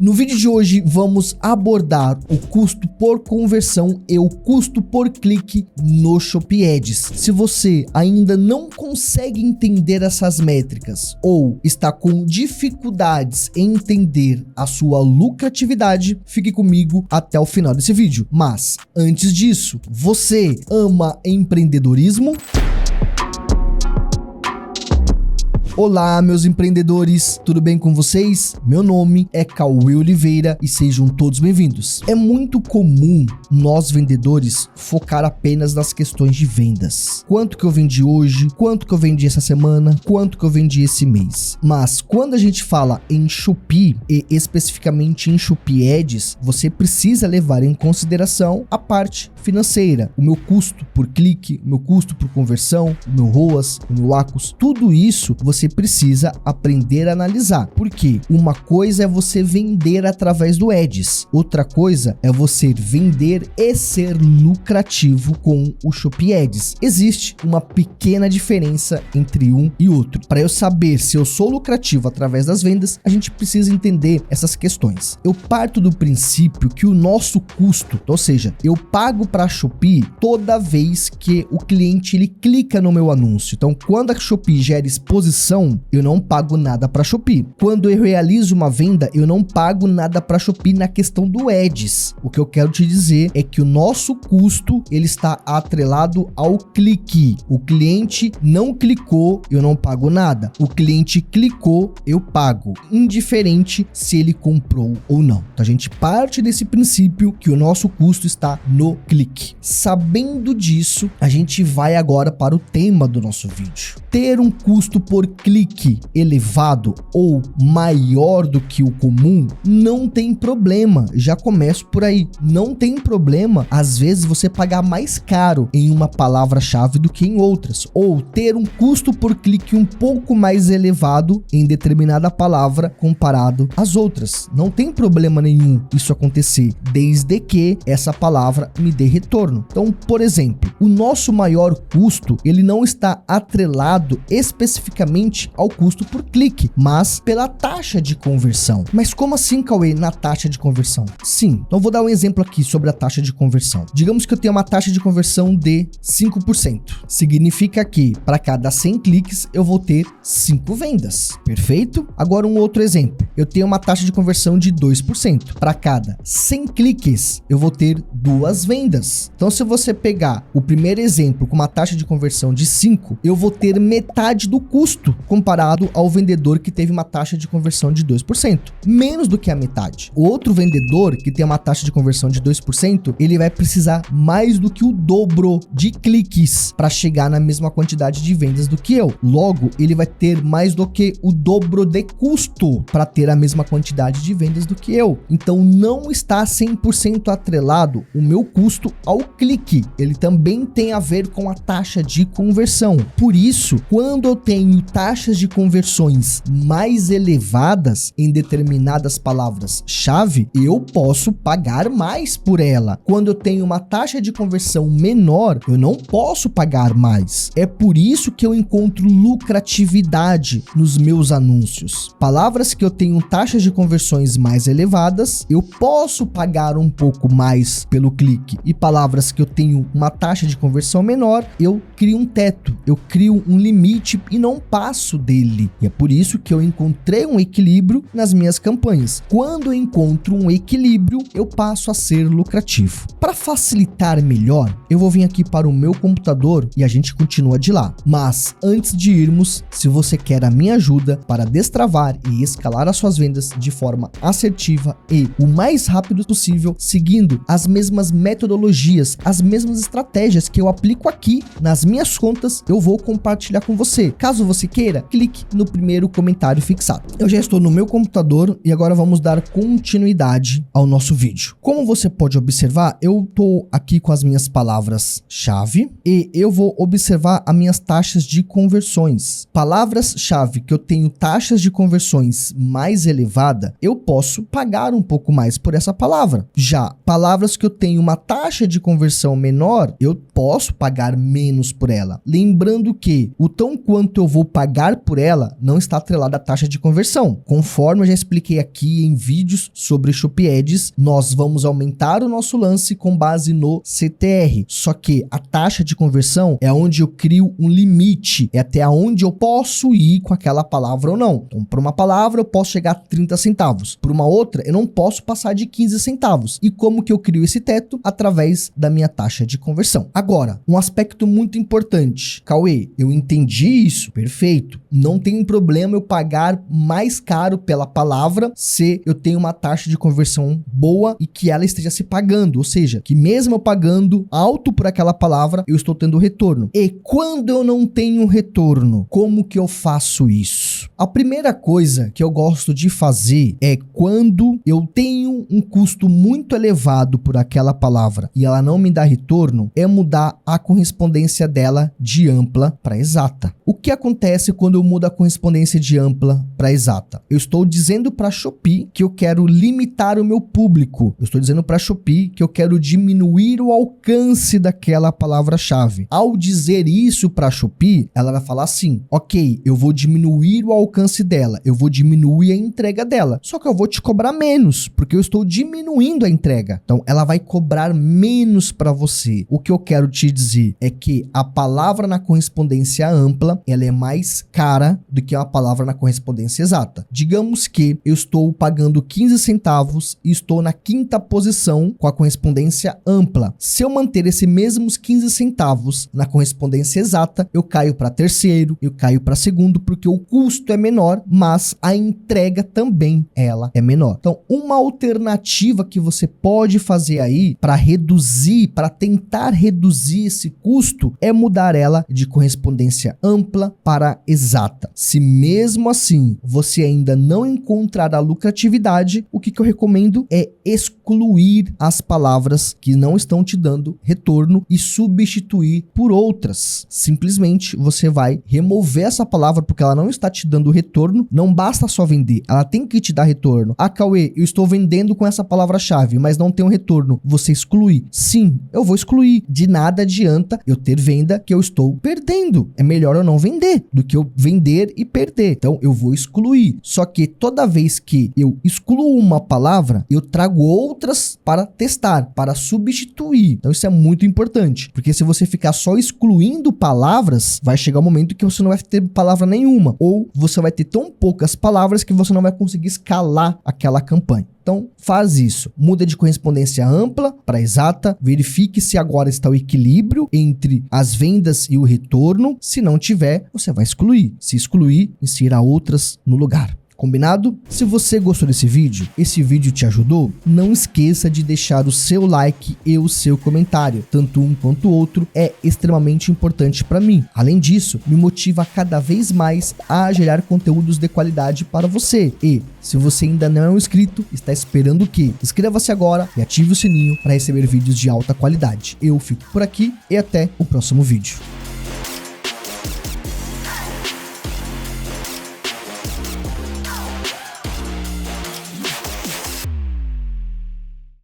No vídeo de hoje vamos abordar o custo por conversão e o custo por clique no Shopee Ads. Se você ainda não consegue entender essas métricas ou está com dificuldades em entender a sua lucratividade, fique comigo até o final desse vídeo. Mas antes disso, você ama empreendedorismo? Olá, meus empreendedores, tudo bem com vocês? Meu nome é Cauê Oliveira e sejam todos bem-vindos. É muito comum nós vendedores focar apenas nas questões de vendas. Quanto que eu vendi hoje? Quanto que eu vendi essa semana? Quanto que eu vendi esse mês? Mas quando a gente fala em Shopee e especificamente em Shopee Ads, você precisa levar em consideração a parte financeira, o meu custo por clique, o meu custo por conversão, o meu ROAS, o meu ACOS, tudo isso você precisa aprender a analisar. Porque uma coisa é você vender através do Ads, outra coisa é você vender e ser lucrativo com o Shopee Ads. Existe uma pequena diferença entre um e outro. Para eu saber se eu sou lucrativo através das vendas, a gente precisa entender essas questões. Eu parto do princípio que o nosso custo, ou seja, eu pago para a Shopee toda vez que o cliente ele clica no meu anúncio. Então, quando a Shopee gera exposição, eu não pago nada para a Shopee. Quando eu realizo uma venda, eu não pago nada para a Shopee na questão do Ads. O que eu quero te dizer é que o nosso custo ele está atrelado ao clique. O cliente não clicou, eu não pago nada. O cliente clicou, eu pago, indiferente se ele comprou ou não. Então, a gente parte desse princípio que o nosso custo está no clique. Sabendo disso, a gente vai agora para o tema do nosso vídeo. Ter um custo por clique elevado ou maior do que o comum não tem problema, já começo por aí. Não tem problema, às vezes, você pagar mais caro em uma palavra-chave do que em outras, ou ter um custo por clique um pouco mais elevado em determinada palavra comparado às outras. Não tem problema nenhum isso acontecer, desde que essa palavra me dê retorno. Então, por exemplo, o nosso maior custo, ele não está atrelado especificamente ao custo por clique, mas pela taxa de conversão. Mas como assim, Cauê, na taxa de conversão? Sim, então vou dar um exemplo aqui sobre a taxa de conversão. Digamos que eu tenho uma taxa de conversão de 5%. Significa que para cada 100 cliques eu vou ter 5 vendas. Perfeito? Agora um outro exemplo. Eu tenho uma taxa de conversão de 2%. Para cada 100 cliques eu vou ter 2 vendas. Então, se você pegar o primeiro exemplo com uma taxa de conversão de 5, eu vou ter metade do custo comparado ao vendedor que teve uma taxa de conversão de 2%, menos do que a metade. O outro vendedor que tem uma taxa de conversão de 2%, ele vai precisar mais do que o dobro de cliques para chegar na mesma quantidade de vendas do que eu. Logo, ele vai ter mais do que o dobro de custo para ter a mesma quantidade de vendas do que eu. Então, não está 100% atrelado o meu custo ao clique, ele também tem a ver com a taxa de conversão. Por isso, quando eu tenho taxas de conversões mais elevadas em determinadas palavras-chave, eu posso pagar mais por ela. Quando eu tenho uma taxa de conversão menor, eu não posso pagar mais. É por isso que eu encontro lucratividade nos meus anúncios. Palavras que eu tenho taxas de conversões mais elevadas, eu posso pagar um pouco mais pelo clique. E palavras que eu tenho uma taxa de conversão menor, eu crio um teto, eu crio um limite e não passo dele. E é por isso que eu encontrei um equilíbrio nas minhas campanhas. Quando eu encontro um equilíbrio, eu passo a ser lucrativo. Para facilitar melhor, eu vou vir aqui para o meu computador e a gente continua de lá. Mas antes de irmos, se você quer a minha ajuda para destravar e escalar as suas vendas de forma assertiva e o mais rápido possível, seguindo as mesmas metodologias, as mesmas estratégias que eu aplico aqui nas minhas contas, eu vou compartilhar com você. Caso você queira, clique no primeiro comentário fixado. Eu já estou no meu computador e agora vamos dar continuidade ao nosso vídeo. Como você pode observar, eu estou aqui com as minhas palavras-chave e eu vou observar as minhas taxas de conversões. Palavras-chave que eu tenho taxas de conversões mais elevada, eu posso pagar um pouco mais por essa palavra. Já palavras que eu tenho uma taxa de conversão menor, eu posso pagar menos por ela. Lembrando que o tão quanto eu vou pagar pagar por ela não está atrelada à taxa de conversão. Conforme eu já expliquei aqui em vídeos sobre Shopee Ads, nós vamos aumentar o nosso lance com base no CTR. Só que a taxa de conversão é onde eu crio um limite, é até onde eu posso ir com aquela palavra ou não. Então, por uma palavra eu posso chegar a 30 centavos, por uma outra eu não posso passar de 15 centavos. E como que eu crio esse teto? Através da minha taxa de conversão. Agora, um aspecto muito importante. Cauê, eu entendi isso, perfeito. Não tem problema eu pagar mais caro pela palavra se eu tenho uma taxa de conversão boa e que ela esteja se pagando, ou seja, que mesmo eu pagando alto por aquela palavra, eu estou tendo retorno. E quando eu não tenho retorno, como que eu faço isso? A primeira coisa que eu gosto de fazer é quando eu tenho um custo muito elevado por aquela palavra e ela não me dá retorno, é mudar a correspondência dela de ampla para exata. O que acontece quando eu mudo a correspondência de ampla para exata? Eu estou dizendo para a Shopee que eu quero limitar o meu público. Eu estou dizendo para a Shopee que eu quero diminuir o alcance daquela palavra-chave. Ao dizer isso para a Shopee, ela vai falar assim: ok, eu vou diminuir o alcance dela, eu vou diminuir a entrega dela, só que eu vou te cobrar menos, porque eu estou diminuindo a entrega. Então, ela vai cobrar menos para você. O que eu quero te dizer é que a palavra na correspondência ampla, ela é mais cara do que a palavra na correspondência exata. Digamos que eu estou pagando 15 centavos e estou na 5ª posição com a correspondência ampla. Se eu manter esses mesmos 15 centavos na correspondência exata, eu caio para terceiro, eu caio para segundo, porque o custo é menor, mas a entrega também ela é menor. Então, uma alternativa que você pode fazer aí para reduzir, para tentar reduzir esse custo, é mudar ela de correspondência ampla para exata. Se mesmo assim você ainda não encontrar a lucratividade, o que eu recomendo é excluir as palavras que não estão te dando retorno e substituir por outras. Simplesmente você vai remover essa palavra porque ela não está te dando retorno. Não basta só vender, ela tem que te dar retorno. Ah, Cauê, eu estou vendendo com essa palavra-chave, mas não tem um retorno. Você exclui? Sim, eu vou excluir. De nada adianta eu ter venda que eu estou perdendo. É melhor eu não vender do que eu vender e perder. Então eu vou excluir. Só que toda vez que eu excluo uma palavra, eu trago outras para testar, para substituir. Então isso é muito importante, porque se você ficar só excluindo palavras, vai chegar um momento que você não vai ter palavra nenhuma, ou você vai ter tão poucas palavras que você não vai conseguir escalar aquela campanha. Então, faz isso. Muda de correspondência ampla para exata. Verifique se agora está o equilíbrio entre as vendas e o retorno. Se não tiver, você vai excluir. Se excluir, insira outras no lugar. Combinado? Se você gostou desse vídeo, esse vídeo te ajudou, não esqueça de deixar o seu like e o seu comentário. Tanto um quanto o outro é extremamente importante para mim. Além disso, me motiva cada vez mais a gerar conteúdos de qualidade para você. E, se você ainda não é um inscrito, está esperando o quê? Inscreva-se agora e ative o sininho para receber vídeos de alta qualidade. Eu fico por aqui e até o próximo vídeo.